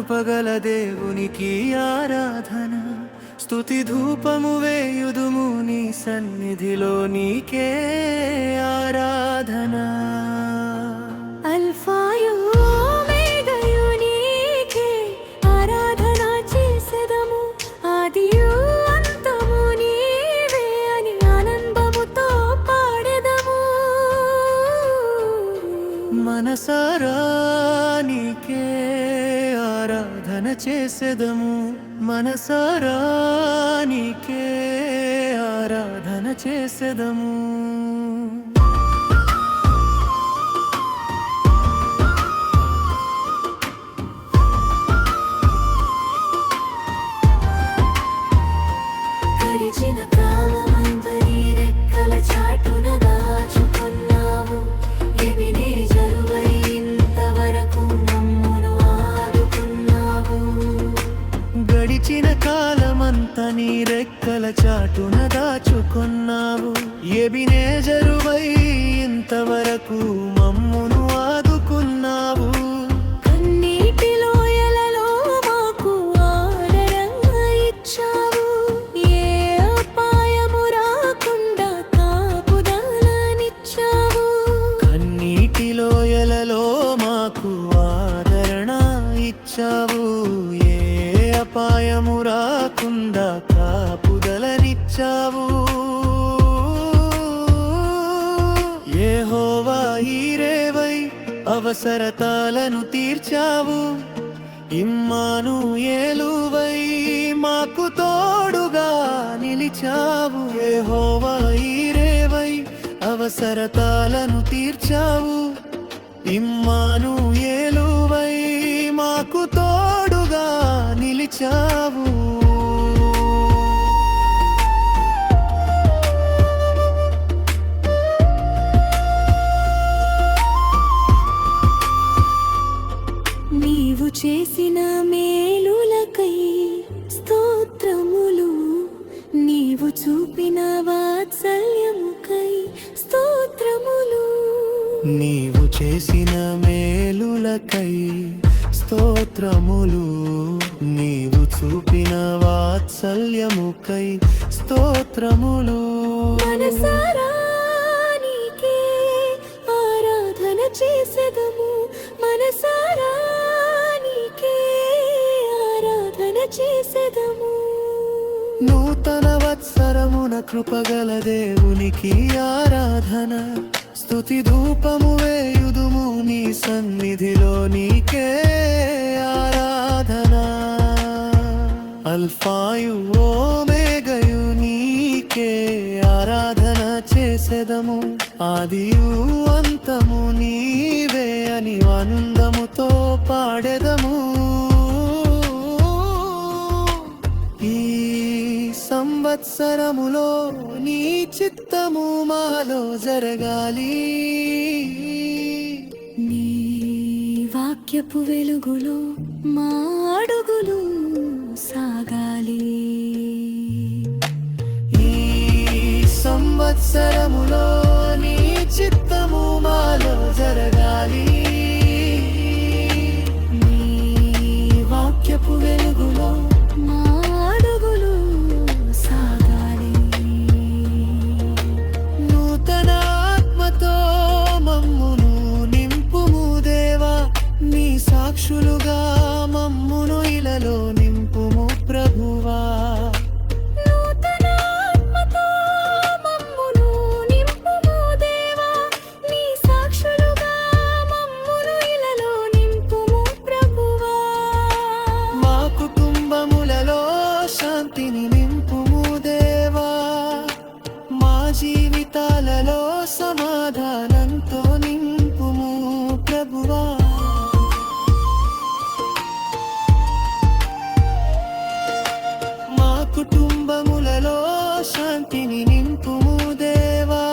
కృపగల దేవునికి ఆరాధన స్తుతి ధూపము వేయుదుము నీ సన్నిధిలో నీకే ఆరాధన అల్ఫాయు ఓమేగయు నీకే ఆరాధన చేసెదము ఆదియు అంతము నీవే అని ఆనందముతో పాడెదము మనసారా నీకే ఆరాధన చేసెదము మనసారా నీకే ఆరాధన చేసెదము గడిచిన కాలమంతా నీ రెక్కల చాటున దాచుకున్నావు ఎబినేజరువై ఇంతవరకు మమ్మును ఆదుకున్నావు గడిచిన కాలమంతా నీ రెక్కల చాటున దాచుకున్నావు ఎబినేజరువై ఇంతవరకు మమ్మును ఆదుకున్నావు కన్నీటి లోయలలో మాకు ఆదరంగా ఇచ్చావు ఏ అపాయము రాకుండా కాపుదలనిచ్చావు కన్నీటి లోయలలో మాకు ఆదరణ ఇచ్చావు ఏ అపాయము రాకుండా కాపుదలనిచ్చావు యెహోవా ఈరేవై అవసరతాలను తీర్చావు ఇమ్మానుయేలువై మాకు తోడుగా నిలిచావు యెహోవా ఈరేవై అవసరతాలను తీర్చావు ఇమ్మానుయేలువై మాకు తోడుగా నిలిచావు నీవు చేసిన మేలులకై స్తోత్రములు నీవు చూపిన వాత్సల్యముకై స్తోత్రములు నీవు చేసిన మేలులకై స్తోత్రములు నీవు చూపిన వాత్సల్యముకై స్తోత్రములు మనసారా నీకే ఆరాధన చేసెదము మనసారా నీకే ఆరాధన చేసెదము నూతన వత్సరమున కృపగల దేవునికి ఆరాధన స్తుతి ధూపము వేయుదుము నీ సన్నిధిలో నీకే ఆరాధన అల్ఫాయు ఓమేగయు నీకే ఆరాధన చేసెదము ఆదియు అంతము నీవే అని ఆనందముతో పాడెదము ఈ సంవత్సరములో నీ చిత్తము మాలో జరగాలి నీ వాక్యపు వెలుగులో మా అడుగులు సాగాలి ఈ సంవత్సరములో నీ చిత్తము మాలో జరగాలి నీ వాక్యపు వెలుగులో మా అడుగులు సాగాలి నూతన ఆత్మతో మమ్మును నింపుము దేవా నీ సాక్షులుగా మమ్మును ఇలలో నింపుము ప్రభువా నూతన ఆత్మతో మమ్మును నింపుము దేవా నీ సాక్షులుగా మమ్మును ఇలలో నింపుము ప్రభువా మా కుటుంబములలో శాంతిని నింపుము దేవా మా జీవితాలలో సమాధానంతో నింపుము ప్రభువా మా కుటుంబములలో శాంతిని నింపుము దేవా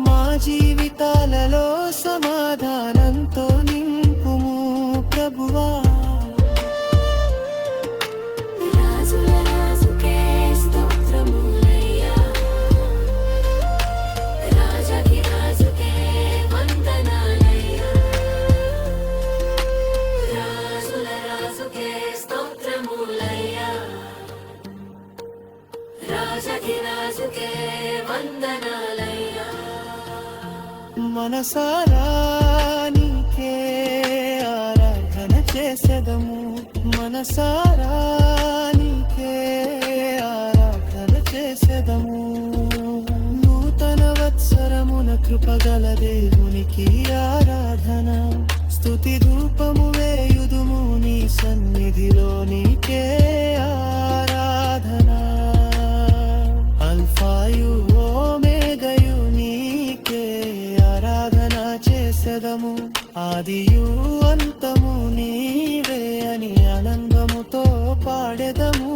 మా జీవితాలలో సమాధానంతో నింపుము ప్రభువా రాజుల రాజుకే స్తోత్రములయ్యా రాజకి రాజ వందనాలయ్యా మనసారా నీకే ఆరాధన చేసెదము మనసారా నీకే ఆరాధన చేసెదము నూతన వత్సరమున కృపగల దేవునికి ఆరాధన స్తుతి ధూపము వేయుదుము నీ సన్నిధిలో నీకే ఆరాధన అల్ఫాయు ఓమేగయు నీకే ఆరాధన చేసెదము ఆదియు అంతము నీవే అని ఆనందముతో పాడెదము